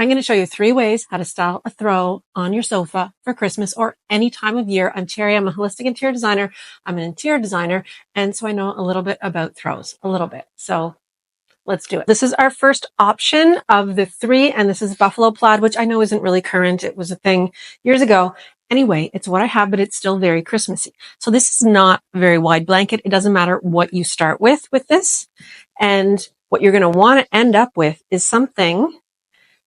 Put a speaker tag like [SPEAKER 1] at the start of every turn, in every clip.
[SPEAKER 1] I'm going to show you 3 ways how to style a throw on your sofa for Christmas or any time of year. I'm Terry. I'm a holistic interior designer. I'm an interior designer. And so I know a little bit about throws, a little bit. So let's do it. This is our first option of the 3. And this is buffalo plaid, which I know isn't really current. It was a thing years ago. Anyway, it's what I have, but it's still very Christmassy. So this is not a very wide blanket. It doesn't matter what you start with this. And what you're going to want to end up with is something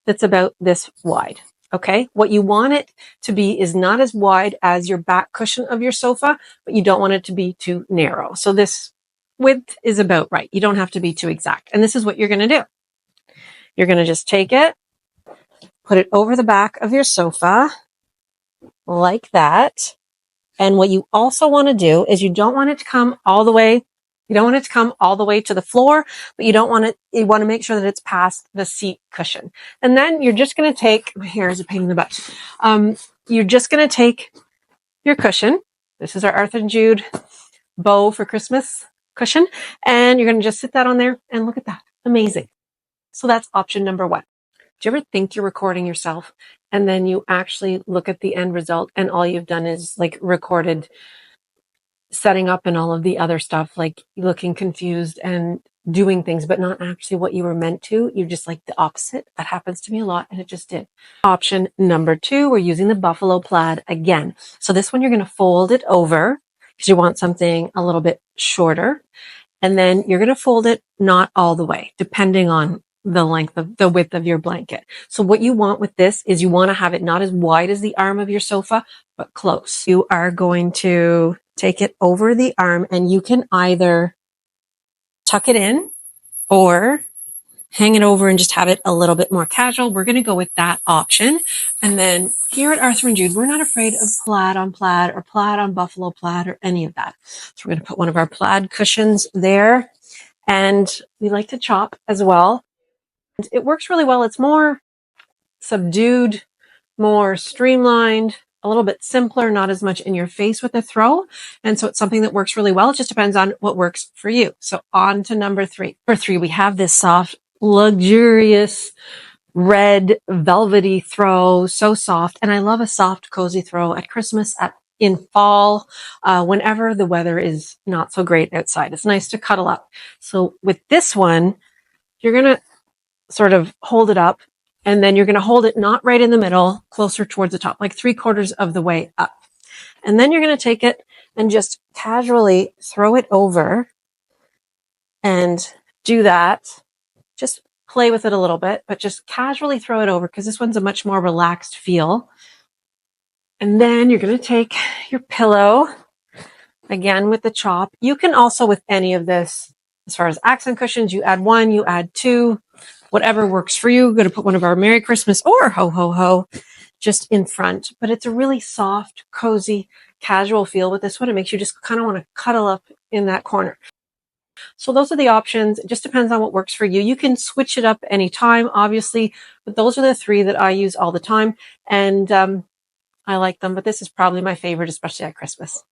[SPEAKER 1] that's about this wide. Okay. What you want it to be is not as wide as your back cushion of your sofa, but you don't want it to be too narrow. So this width is about right. You don't have to be too exact. And this is what you're going to do. You're going to just take it, put it over the back of your sofa like that. And what you also want to do is you don't want it to come all the way. You don't want it to come all the way to the floor, but you want to make sure that it's past the seat cushion. And then you're just going to take, my hair is a pain in the butt. You're just going to take your cushion. This is our Arthur and Jude bow for Christmas cushion. And you're going to just sit that on there and look at that. Amazing. So that's option number 1. Do you ever think you're recording yourself and then you actually look at the end result and all you've done is like recorded setting up and all of the other stuff, like looking confused and doing things, but not actually what you were meant to? You're just like the opposite. That happens to me a lot, and it just did. Option number 2, we're using the buffalo plaid again. So this one, you're going to fold it over because you want something a little bit shorter. And then you're going to fold it not all the way, depending on the length of the width of your blanket. So what you want with this is you want to have it not as wide as the arm of your sofa, but close. You are going to take it over the arm, and you can either tuck it in or hang it over and just have it a little bit more casual. We're going to go with that option. And then here at Arthur and Jude, we're not afraid of plaid on plaid or plaid on buffalo plaid or any of that. So we're going to put one of our plaid cushions there, and we like to chop as well. And it works really well. It's more subdued, more streamlined, a little bit simpler, not as much in your face with the throw. And so it's something that works really well. It just depends on what works for you. So on to number 3. For 3, we have this soft, luxurious, red, velvety throw. So soft. And I love a soft, cozy throw at Christmas, in fall, whenever the weather is not so great outside. It's nice to cuddle up. So with this one, you're going to sort of hold it up. And then you're going to hold it not right in the middle, closer towards the top, like 3/4 of the way up. And then you're going to take it and just casually throw it over and do that. Just play with it a little bit, but just casually throw it over because this one's a much more relaxed feel. And then you're going to take your pillow again with the chop. You can also, with any of this, as far as accent cushions, you add 1, you add 2. Whatever works for you. We're going to put one of our Merry Christmas or Ho Ho Ho just in front. But it's a really soft, cozy, casual feel with this one. It makes you just kind of want to cuddle up in that corner. So those are the options. It just depends on what works for you. You can switch it up anytime, obviously, but those are the 3 that I use all the time. And I like them, but this is probably my favorite, especially at Christmas.